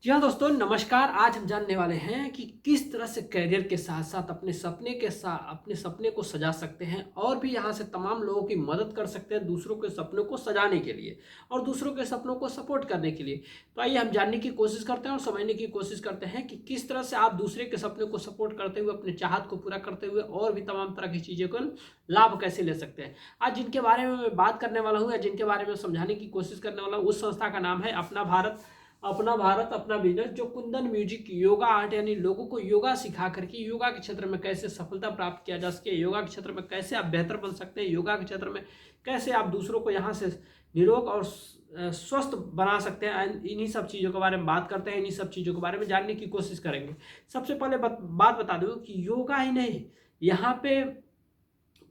जी हाँ दोस्तों, नमस्कार। आज हम जानने वाले हैं कि किस तरह से करियर के साथ साथ अपने सपने को सजा सकते हैं और भी यहाँ से तमाम लोगों की मदद कर सकते हैं दूसरों के सपनों को सजाने के लिए और दूसरों के सपनों को सपोर्ट करने के लिए। तो आइए हम जानने की कोशिश करते हैं और समझने की कोशिश करते हैं कि किस तरह से आप दूसरे के सपनों को सपोर्ट करते हुए अपने चाहत को पूरा करते हुए और भी तमाम तरह की चीज़ों का लाभ कैसे ले सकते हैं। आज जिनके बारे में मैं बात करने वाला हूँ या जिनके बारे में समझाने की कोशिश करने वाला हूँ, उस संस्था का नाम है अपना भारत अपना बिजनेस, जो कुंदन म्यूजिक योगा आर्ट यानी लोगों को योगा सिखा करके योगा के क्षेत्र में कैसे सफलता प्राप्त किया जा सके, योगा के क्षेत्र में कैसे आप बेहतर बन सकते हैं, योगा के क्षेत्र में कैसे आप दूसरों को यहाँ से निरोग और स्वस्थ बना सकते हैं। इन्हीं सब चीज़ों के बारे में बात करते हैं, इन्हीं सब चीज़ों के बारे में जानने की कोशिश करेंगे। सबसे पहले बात बता दूँ कि योगा ही नहीं, यहाँ पे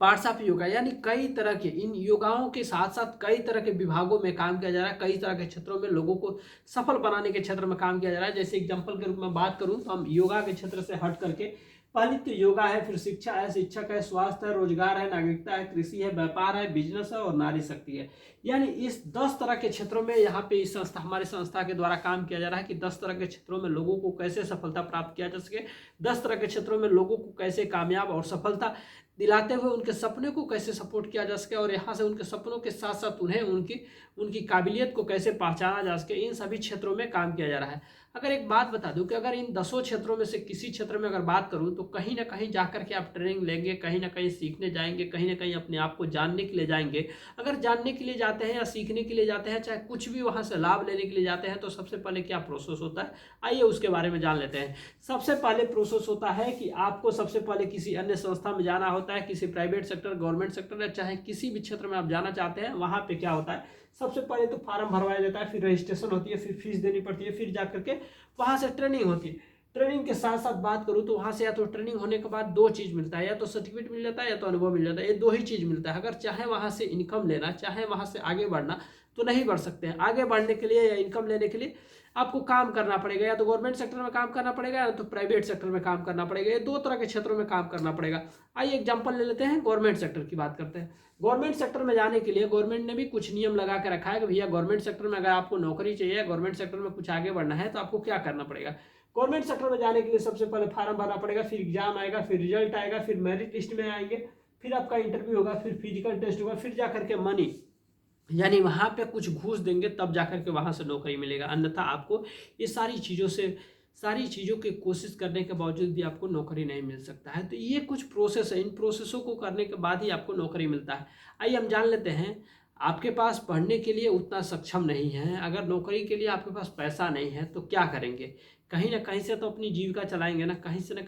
पार्ट्स ऑफ योगा यानी कई तरह के इन योगाओं के साथ साथ कई तरह के विभागों में काम किया जा रहा है, कई तरह के क्षेत्रों में लोगों को सफल बनाने के क्षेत्र में काम किया जा रहा है। जैसे एग्जांपल के रूप में बात करूं तो हम योगा के क्षेत्र से हट करके पहले तो योगा है, फिर शिक्षा है, शिक्षक है, स्वास्थ्य है, रोजगार है, नागरिकता है, कृषि है, व्यापार है, बिजनेस है और नारी शक्ति है। यानी इस 10 तरह के क्षेत्रों में यहाँ पे हमारे संस्था के द्वारा काम किया जा रहा है कि 10 तरह के क्षेत्रों में लोगों को कैसे सफलता प्राप्त किया जा सके, 10 तरह के क्षेत्रों में लोगों को कैसे कामयाब और सफलता दिलाते हुए उनके सपने को कैसे सपोर्ट किया जा सके और यहाँ से उनके सपनों के साथ साथ उन्हें उनकी उनकी काबिलियत को कैसे पहचाना जा सके, इन सभी क्षेत्रों में काम किया जा रहा है। अगर एक बात बता दूं कि अगर इन 10 क्षेत्रों में से किसी क्षेत्र में अगर बात करूं तो कहीं ना कहीं जाकर के आप ट्रेनिंग लेंगे, कहीं ना कहीं सीखने जाएंगे, कहीं ना कहीं अपने आप को जानने के लिए जाएंगे। अगर जानने के लिए जाते हैं या सीखने के लिए जाते हैं, चाहे कुछ भी वहां से लाभ लेने के लिए जाते हैं, तो सबसे पहले क्या प्रोसेस होता है, आइए उसके बारे में जान लेते हैं। सबसे पहले प्रोसेस होता है कि आपको सबसे पहले किसी अन्य संस्था में जाना होता है, किसी प्राइवेट सेक्टर, गवर्नमेंट सेक्टर या चाहे किसी भी क्षेत्र में आप जाना चाहते हैं। वहां पे क्या होता है, सबसे पहले तो फार्म भरवाया जाता है, फिर रजिस्ट्रेशन होती है, फिर फीस देनी पड़ती है, फिर जाकर के वहां से ट्रेनिंग होती है। ट्रेनिंग के साथ साथ बात करूं तो वहां से या तो ट्रेनिंग होने के बाद दो चीज मिलता है, या तो सर्टिफिकेट मिल जाता है या तो अनुभव मिल जाता है। ये दो ही चीज मिलता है। अगर चाहे वहां से इनकम लेना, चाहे वहां से आगे बढ़ना, तो नहीं बढ़ सकते हैं। आगे बढ़ने के लिए या इनकम लेने के लिए आपको काम करना पड़ेगा, या तो गवर्नमेंट सेक्टर में काम करना पड़ेगा या तो प्राइवेट सेक्टर में काम करना पड़ेगा। ये दो तरह के क्षेत्रों में काम करना पड़ेगा। आइए एग्जांपल ले लेते हैं, गवर्नमेंट सेक्टर की बात करते हैं। गवर्नमेंट सेक्टर में जाने के लिए गवर्नमेंट ने भी कुछ नियम लगा के रखा है कि भैया गवर्नमेंट सेक्टर में अगर आपको नौकरी चाहिए, गवर्नमेंट सेक्टर में कुछ आगे बढ़ना है, तो आपको क्या करना पड़ेगा। गवर्नमेंट सेक्टर में जाने के लिए सबसे पहले फार्म भरना पड़ेगा, फिर एग्जाम आएगा, फिर रिजल्ट आएगा, फिर मेरिट लिस्ट में आएंगे, फिर आपका इंटरव्यू होगा, फिर फिजिकल टेस्ट होगा, फिर जाकर के मनी यानी वहां पे कुछ घूस देंगे तब जाकर के वहां से नौकरी मिलेगा। अन्यथा आपको ये सारी चीज़ों की कोशिश करने के बावजूद भी आपको नौकरी नहीं मिल सकता है। तो ये कुछ प्रोसेस है, इन प्रोसेसों को करने के बाद ही आपको नौकरी मिलता है। आइए हम जान लेते हैं, आपके पास पढ़ने के लिए उतना सक्षम नहीं है, अगर नौकरी के लिए आपके पास पैसा नहीं है तो क्या करेंगे। कहीं ना कहीं से तो अपनी जीविका चलाएंगे ना, कहीं से ना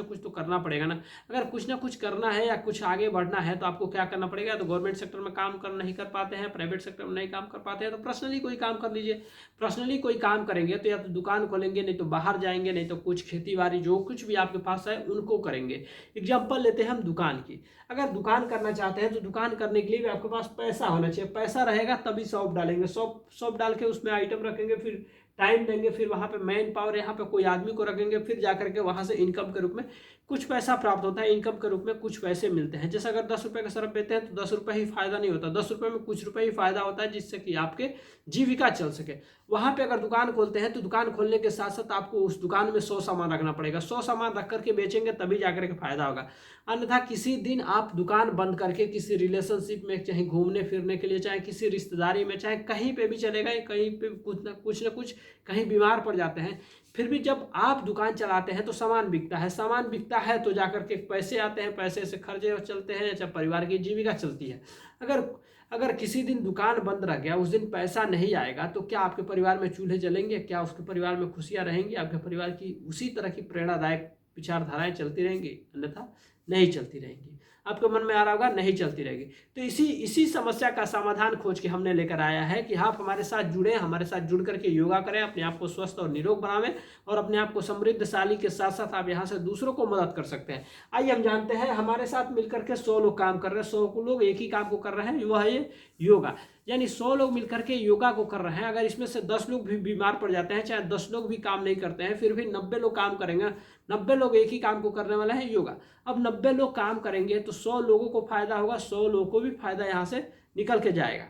कुछ तो करना पड़ेगा ना। अगर कुछ ना कुछ करना है या कुछ आगे बढ़ना है तो आपको क्या करना पड़ेगा। तो गवर्नमेंट सेक्टर में काम कर नहीं कर पाते हैं, प्राइवेट सेक्टर में नहीं काम कर पाते हैं, तो पर्सनली कोई काम कर लीजिए। पर्सनली कोई काम करेंगे तो या तो दुकान खोलेंगे, नहीं तो बाहर जाएंगे, नहीं तो कुछ खेती बाड़ी जो कुछ भी आपके पास है उनको करेंगे। एग्जाम्पल लेते हैं हम दुकान की। अगर दुकान करना चाहते हैं तो दुकान करने के लिए भी आपके पास पैसा होना चाहिए। पैसा रहेगा तभी शॉप डालेंगे, शॉप डाल के उसमें आइटम रखेंगे, फिर टाइम देंगे, फिर वहां पे मैन पावर यहाँ पे कोई आदमी को रखेंगे, फिर जाकर के वहां से इनकम के रूप में कुछ पैसा प्राप्त होता है। इनकम के रूप में कुछ पैसे मिलते हैं। जैसे अगर 10 रुपए का सर्फ देते हैं तो 10 रुपए ही फायदा नहीं होता, 10 रुपए में कुछ रुपए ही फायदा होता है जिससे कि आपके जीविका चल सके। वहां पे अगर दुकान खोलते हैं तो दुकान खोलने के साथ साथ आपको उस दुकान में 100 सामान रखना पड़ेगा। 100 सामान रख करके बेचेंगे तभी जाकर के फायदा होगा। अन्यथा किसी दिन आप दुकान बंद करके किसी रिलेशनशिप में, चाहे घूमने फिरने के लिए, चाहे किसी रिश्तेदारी में, चाहे कहीं पे भी चले गए, कहीं पे कुछ ना कुछ कहीं बीमार पड़ जाते हैं, फिर भी जब आप दुकान चलाते हैं तो सामान बिकता है। सामान बिकता है तो जाकर के पैसे आते हैं, पैसे से खर्चे चलते हैं, जब परिवार की जीविका चलती है। अगर अगर किसी दिन दुकान बंद रह गया, उस दिन पैसा नहीं आएगा, तो क्या आपके परिवार में चूल्हे जलेंगे, क्या उसके परिवार में खुशियां रहेंगी, आपके परिवार की उसी तरह की प्रेरणादायक विचारधाराएं चलती रहेंगी, अन्यथा नहीं चलती रहेंगी। आपके मन में आ रहा होगा नहीं चलती रहेगी। तो इसी समस्या का समाधान खोज के हमने लेकर आया है कि आप हमारे साथ जुड़े, हमारे साथ जुड़ करके योगा करें, अपने आप को स्वस्थ और निरोग बनावें और अपने आप को समृद्धशाली के साथ साथ आप यहाँ से दूसरों को मदद कर सकते हैं। आइए हम जानते हैं, हमारे साथ मिलकर के 100 लोग काम कर रहे हैं, 100 लोग एक ही काम को कर रहे हैं, वह है ये योगा। यानी 100 लोग मिलकर के योगा को कर रहे हैं। अगर इसमें से 10 लोग भी बीमार पड़ जाते हैं, चाहे 10 लोग भी काम नहीं करते हैं, फिर भी 90 लोग काम करेंगे। 90 लोग एक ही काम को करने वाला है, योगा। अब 90 लोग काम करेंगे तो 100 लोगों को फायदा होगा, 100 लोगों को भी फायदा यहाँ से निकल के जाएगा।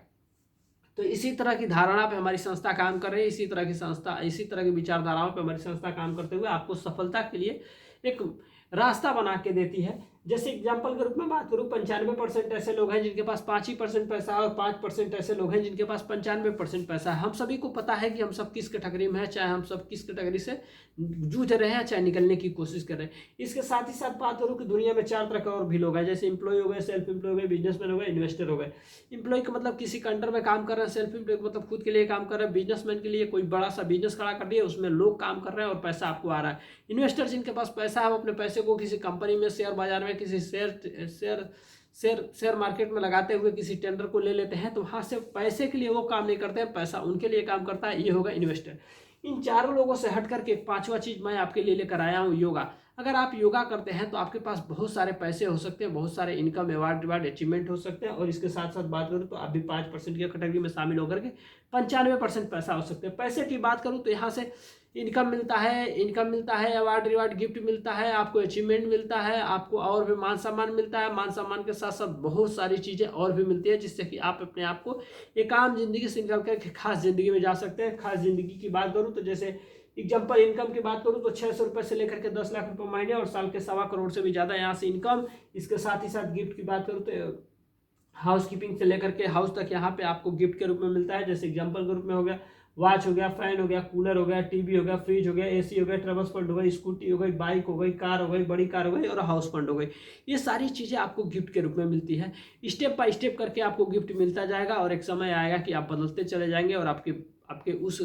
तो इसी तरह की धारणा पे हमारी संस्था काम कर रही है, इसी तरह की विचारधाराओं पे हमारी संस्था काम करते हुए आपको सफलता के लिए एक रास्ता बना के देती है। जैसे एग्जाम्पल के रूप में बात करूँ, 95% ऐसे लोग हैं जिनके पास 5% पैसा है और 5% ऐसे लोग हैं जिनके पास 95% पैसा है। हम सभी को पता है कि हम सब किस कैटेगरी में है, चाहे हम सब किस कैटेगरी से जूझ रहे हैं, चाहे निकलने की कोशिश कर रहे हैं। इसके साथ ही साथ बात करूँ कि दुनिया में 4 तरह के और भी लोग हैं, जैसे एम्प्लॉय हो गए, सेल्फ एम्प्लॉय हो गए, बिजनेसमैन हो गए, इन्वेस्टर हो गए। एम्प्लॉय का मतलब किसी के अंडर में काम कर रहे हैं, सेल्फ एम्प्लॉय मतलब खुद के लिए काम कर रहे हैं, बिजनेसमैन के लिए कोई बड़ा सा बिजनेस खड़ा कर दिया, उसमें लोग काम कर रहे हैं और पैसा आपको आ रहा है। इन्वेस्टर जिनके पास पैसा है वो अपने पैसे को किसी कंपनी में, शेयर बाजार में, किसी शेयर मार्केट में लगाते हुए किसी टेंडर को ले लेते हैं, तो वहाँ से पैसे के लिए वो काम नहीं करते हैं, पैसा उनके लिए काम करता है, ये होगा इन्वेस्टर। इन चारों लोगों से हट करके एक पांचवा चीज मैं आपके लिए लेकर आया हूँ, योगा। अगर आप योगा करते हैं तो आपके पास बहुत सारे पैसे हो सकते हैं, बहुत सारे इनकम, अवार्ड अचीवमेंट हो सकते हैं, और इसके साथ साथ बात करूँ तो आप भी 5% की कैटेगरी में शामिल होकर के 95% पैसा हो सकते हैं। पैसे की बात करूँ तो यहाँ से इनकम मिलता है, अवार्ड रिवार्ड गिफ्ट मिलता है, आपको अचीवमेंट मिलता है, आपको और भी मान सम्मान मिलता है। मान सम्मान के साथ साथ बहुत सारी चीज़ें और भी मिलती है, जिससे कि आप अपने आप को एक आम जिंदगी से निकल कर खास जिंदगी में जा सकते हैं। खास जिंदगी की बात करूँ तो जैसे एग्जाम्पल इनकम की बात करूँ तो 600 रुपये से लेकर के 10 लाख रुपये महीने और साल के 1.25 करोड़ से भी ज़्यादा यहाँ से इनकम। इसके साथ ही साथ गिफ्ट की बात करूँ तो हाउस कीपिंग से लेकर के हाउस तक यहाँ पे आपको गिफ्ट के रूप में मिलता है। जैसे एग्जाम्पल के रूप में हो गया वॉच हो गया, फैन हो गया, कूलर हो गया, टीवी हो गया, फ्रिज हो गया, एसी हो गया, ट्रेवल्स फंड हो गई, स्कूटी हो गई, बाइक हो गई, कार हो गई, बड़ी कार हो गई और हाउस फंड हो गई। ये सारी चीज़ें आपको गिफ्ट के रूप में मिलती है। स्टेप बाय स्टेप करके आपको गिफ्ट मिलता जाएगा और एक समय आएगा कि आप बदलते चले जाएंगे और आपके उस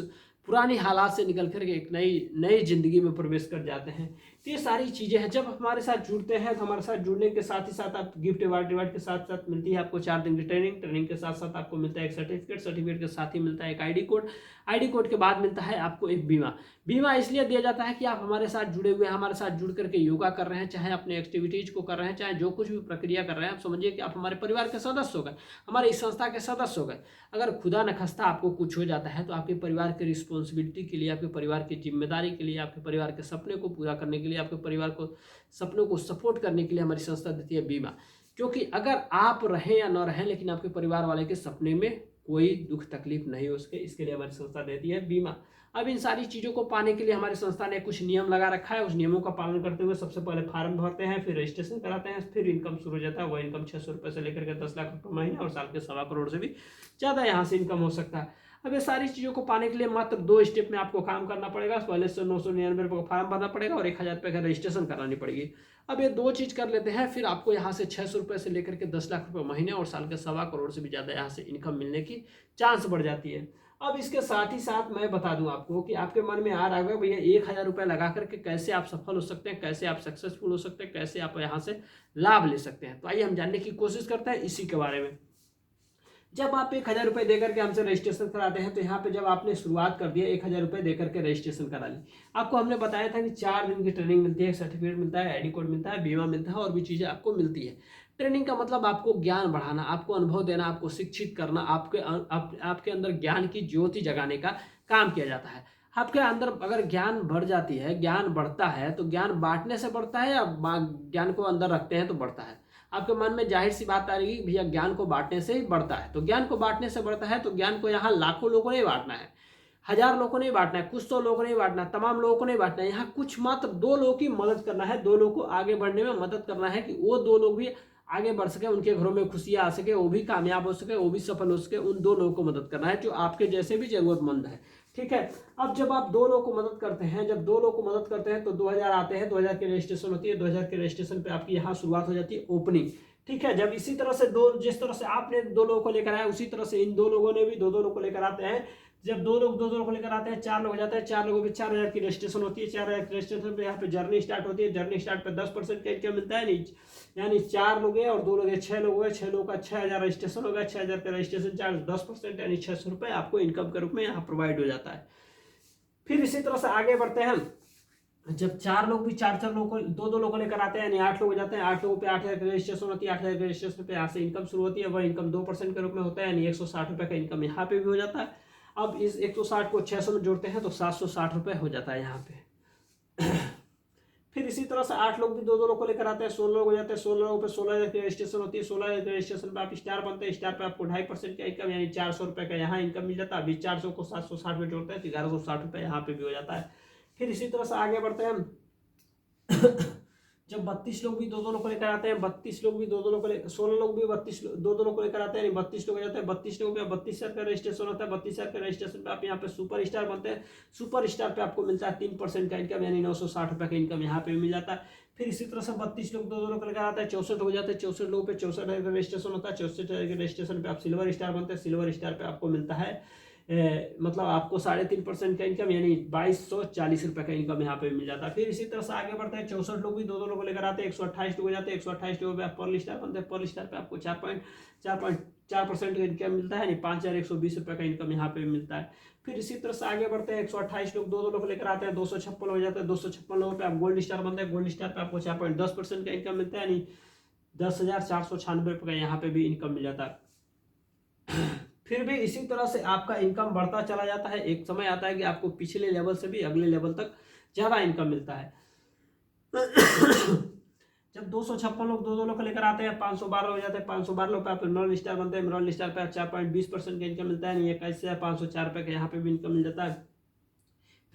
पुरानी हालात से निकल करके एक नई जिंदगी में प्रवेश कर जाते हैं। तो ये सारी चीज़ें हैं, जब हमारे साथ जुड़ते हैं तो हमारे साथ जुड़ने के साथ ही साथ आप गिफ्ट अवार्ड के साथ साथ मिलती है आपको 4 दिन की ट्रेनिंग के साथ साथ आपको मिलता है एक सर्टिफिकेट के साथ ही मिलता है एक आईडी कोड के बाद मिलता है आपको एक बीमा इसलिए दिया जाता है कि आप हमारे साथ जुड़े हुए हैं, हमारे साथ जुड़ करके योगा कर रहे हैं, चाहे अपने एक्टिविटीज़ को कर रहे हैं, चाहे जो कुछ भी प्रक्रिया कर रहे हैं, आप समझिए कि आप हमारे परिवार के सदस्य हो गए, हमारे इस संस्था के सदस्य हो गए। अगर खुदा न खास्ता आपको कुछ हो जाता है तो आपके परिवार की रिस्पॉन्सिबिलिटी के लिए, आपके परिवार की जिम्मेदारी के लिए, आपके परिवार के सपने को पूरा करने के लिए, आपके परिवार को सपनों को सपोर्ट करने के लिए हमारी संस्था देती है बीमा। क्योंकि अगर आप रहें या न रहें लेकिन आपके परिवार वाले के सपने में कोई दुख तकलीफ नहीं हो सके, इसके लिए हमारी संस्था देती है बीमा। अब इन सारी चीज़ों को पाने के लिए हमारी संस्था ने कुछ नियम लगा रखा है। उस नियमों का पालन करते हुए सबसे पहले फार्म भरते हैं, फिर रजिस्ट्रेशन कराते हैं, फिर इनकम शुरू हो जाता है। वह इनकम 600 रुपये से लेकर के 10 लाख रुपये महीने और साल के 1.25 करोड़ से भी ज़्यादा यहाँ से इनकम हो सकता है। अब ये सारी चीज़ों को पाने के लिए मात्र 2 स्टेप में आपको काम करना पड़ेगा। पहले से 999 रुपये का फॉर्म भरना पड़ेगा और 1000 रुपये का रजिस्ट्रेशन करानी पड़ेगी। अब ये 2 चीज़ कर लेते हैं, फिर आपको यहाँ से 600 रुपये से लेकर के 10 लाख रुपये महीने और साल के 1.25 करोड़ से भी ज़्यादा यहाँ से इनकम मिलने की चांस बढ़ जाती है। अब इसके साथ ही साथ मैं बता दूं आपको कि आपके मन में आ रहा है भैया 1000 रुपये लगा करके कैसे आप सफल हो सकते हैं, कैसे आप सक्सेसफुल हो सकते हैं, कैसे आप यहाँ से लाभ ले सकते हैं। तो आइए हम जानने की कोशिश करते हैं इसी के बारे में। जब आप 1000 रुपये देकर के हमसे रजिस्ट्रेशन कराते हैं तो यहाँ पे जब आपने शुरुआत कर दिया 1000 रुपये देकर के रजिस्ट्रेशन करा ली, आपको हमने बताया था कि 4 दिन की ट्रेनिंग मिलती है, सर्टिफिकेट मिलता है, आईडी कोड मिलता है, बीमा मिलता है और भी चीज़ें आपको मिलती है। ट्रेनिंग का मतलब आपको ज्ञान बढ़ाना, आपको अनुभव देना, आपको शिक्षित करना, आपके अंदर ज्ञान की ज्योति जगाने का काम किया जाता है। आपके अंदर अगर ज्ञान बढ़ जाती है, ज्ञान बढ़ता है तो ज्ञान बांटने से बढ़ता है या ज्ञान को अंदर रखते हैं तो बढ़ता है। आपके मन में जाहिर सी बात आ रही है भैया ज्ञान को बांटने से ही बढ़ता है, तो ज्ञान को बांटने से बढ़ता है। तो ज्ञान को यहाँ लाखों लोगों ने बांटना है, 1000 लोगों ने बांटना है, कुछ 100 लोगों ने बांटना है, तमाम लोगों को नहीं बांटना है। यहाँ कुछ मात्र 2 लोगों की मदद करना है, 2 लोगों को आगे बढ़ने में मदद करना है कि वो 2 लोग भी आगे बढ़ सके, उनके घरों में खुशियाँ आ सके, वो भी कामयाब हो सके, वो भी सफल हो सके। उन 2 लोगों को मदद करना है जो आपके जैसे भी जरूरतमंद है। ठीक है। अब जब आप 2 लोगों को मदद करते हैं, जब 2 लोगों को मदद करते हैं तो 2000 आते हैं, 2000 की रजिस्ट्रेशन होती है, 2000 के रजिस्ट्रेशन पे आपकी यहाँ शुरुआत हो जाती है ओपनिंग। ठीक है। जब इसी तरह से जिस तरह से आपने 2 लोगों को लेकर आया उसी तरह से इन 2 लोगों ने भी 2-2 लोगों को लेकर आते हैं। जब 2 लोग 2-2 लोगों को लेकर आते हैं 4 लोग हो जाते हैं, 4 लोगों पे 4000 की रजिस्ट्रेशन होती है, 4000 की रजिस्ट्रेशन पे यहाँ पे जर्नी स्टार्ट होती है। जर्नी स्टार्ट पे 10% का इनकम मिलता है, यानी 4 लोग हैं और 2 लोग हैं, 6 लोग हैं, 6 लोगों का 6000 रजिस्ट्रेशन होगा, 6000 का रजिस्ट्रेशन चार्ज 10% यानी 600 रुपये आपको इनकम के रूप में यहाँ प्रोवाइड हो जाता है। फिर इसी तरह से आगे बढ़ते हैं। जब 4 लोग भी 4-4 लोगों को 2-2 लोगों लेकर आते हैं यानी 8 लोग हो जाते हैं, 8 लोगों पे 8000 की रजिस्ट्रेशन होती है, 8000 की रजिस्ट्रेशन पे यहाँ से इनकम शुरू होती है। वह इनकम 2% के रूप में होता है यानी 160 रुपये का इनकम यहाँ पे भी हो जाता है। अब इस 160 को 600 में जोड़ते हैं तो 760 रुपये हो जाता है यहाँ पे। फिर इसी तरह से 8 लोग भी 2-2 लोग को लेकर आते हैं, 16 लोग हो जाते हैं, 16 लोगों पे 16 की रजिस्ट्रेशन होती है, 16 की रजिस्ट्रेशन पे आप स्टार बनते हैं, स्टार पे आपको 2.5% का इनकम यानी 400 रुपये का यहाँ इनकम मिल जाता है। अभी 400 को 760 में जोड़ते हैं तो 1160 रुपये यहाँ पे भी हो जाता है। फिर इसी तरह से आगे बढ़ते हैं हम जब 32 लोग भी 2-2 लोग को लेकर आते हैं, 32 लोग भी 2-2 लोग को लेकर, 16 लोग भी 2-2 लोग को लेकर आते हैं, 32 लोग हो जाते हैं। 32 लोग में 32,000 का रजिस्ट्रेशन होता है। 32,000 का रजिस्ट्रेशन पे आप यहाँ पे सुपर स्टार बनते हैं। सुपर स्टार पे आपको मिलता है 3% का इनकम यानी 960 रुपये का इनकम यहाँ पे मिल जाता है। फिर इसी तरह से 32 लोग 2-2 लोग को लेकर आता है, 64 हो जाते हैं। 64 लोगों पे 64 का रजिस्ट्रेशन होता है। 64 के रजिस्ट्रेशन पे आप सिल्वर स्टार बनते हैं। सिल्वर स्टार पे आपको मिलता है मतलब आपको 3.5% का इनकम यानी 2240 रुपये का इनकम यहाँ पे मिल जाता है। फिर इसी तरह से आगे बढ़ते हैं, 64 लोग भी 2-2 लोग लेकर आते हैं, 128 लोग हो जाते हैं। 128 लोगों पे आप पर्ल स्टार बनते हैं। पर्ल स्टार पे आपको 4.4% का इनकम मिलता है यानी 5120 रुपये का इनकम यहाँ पे मिलता है। फिर इसी तरह से आगे बढ़ते हैं, 128 लोग 2-2 लोग लेकर आते हैं, 256 हो जाते हैं। 256 लोगों पे आप गोल्ड स्टार बनते हैं। गोल्ड स्टार पे आपको 4.10% का इनकम मिलता है यानी 10,496 रुपये का यहाँ पे भी इनकम मिल जाता है। फिर भी इसी तरह से आपका इनकम बढ़ता चला जाता है। एक समय आता है कि आपको पिछले लेवल से भी अगले लेवल तक ज़्यादा इनकम मिलता है। जब 256 लोग 2-2 लोग लेकर आते हैं, 512 हो जाते हैं। 512 लोग पे आप इमरान स्टार बनते हैं। इमरान स्टार पे 4.20% का इनकम मिलता है यानी 21,504 रुपये का यहाँ पे भी इनकम मिल जाता है।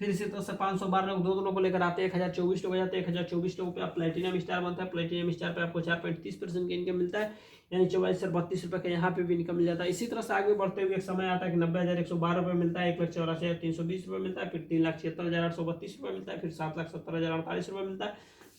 फिर इसी तरह से 512 लोग 2-2 लोग को लेकर आते हैं, 1024 लोग हो जाते हैं। 1024 लोगों पे आप प्लेटिनियम स्टार बनता है। प्लेटिनियम स्टार पे आपको 4.30% का इनकम मिलता है यानी 4432 रुपये का यहाँ पे भी इनकम मिल जाता है। इसी तरह से आगे बढ़ते हुए एक समय आता है कि 90,112 रुपये मिलता है, 1,84,320 रुपये मिलता है, फिर 3,76,832 रुपये मिलता है, फिर 7,70,048 रुपये मिलता है,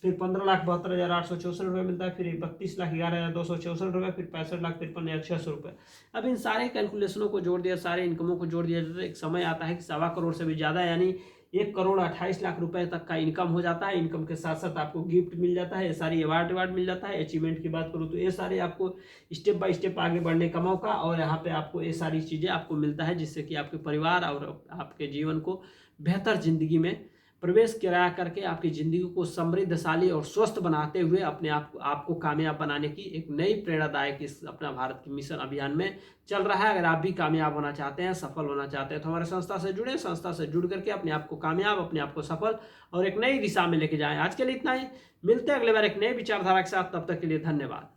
फिर 15,72,864 रुपये मिलता है, फिर 32,11,264 रुपये, फिर 65,53,600 रुपये। अब इन सारे कैलकुलेशनों को जोड़ दिया, सारे इनकमों को जोड़ दिया जाता है, एक समय आता है कि 1.25 करोड़ से भी ज़्यादा यानी 1,28,00,000 रुपए तक का इनकम हो जाता है। इनकम के साथ साथ आपको गिफ्ट मिल जाता है, सारी अवार्ड मिल जाता है। अचीवमेंट की बात करूँ तो ये सारे आपको स्टेप बाय स्टेप आगे बढ़ने का मौका और यहाँ पे आपको ये सारी चीज़ें आपको मिलता है जिससे कि आपके परिवार और आपके जीवन को बेहतर जिंदगी में प्रवेश किया करके आपकी ज़िंदगी को समृद्धशाली और स्वस्थ बनाते हुए अपने आपको कामयाब बनाने की एक नई प्रेरणादायक इस अपना भारत की मिशन अभियान में चल रहा है। अगर आप भी कामयाब होना चाहते हैं, सफल होना चाहते हैं तो हमारे संस्था से जुड़े, संस्था से जुड़ करके अपने आप को कामयाब, अपने आप को सफल और एक नई दिशा में लेके जाएं। आज के लिए इतना ही, मिलते हैं अगले बार एक नए विचारधारा के साथ। तब तक के लिए धन्यवाद।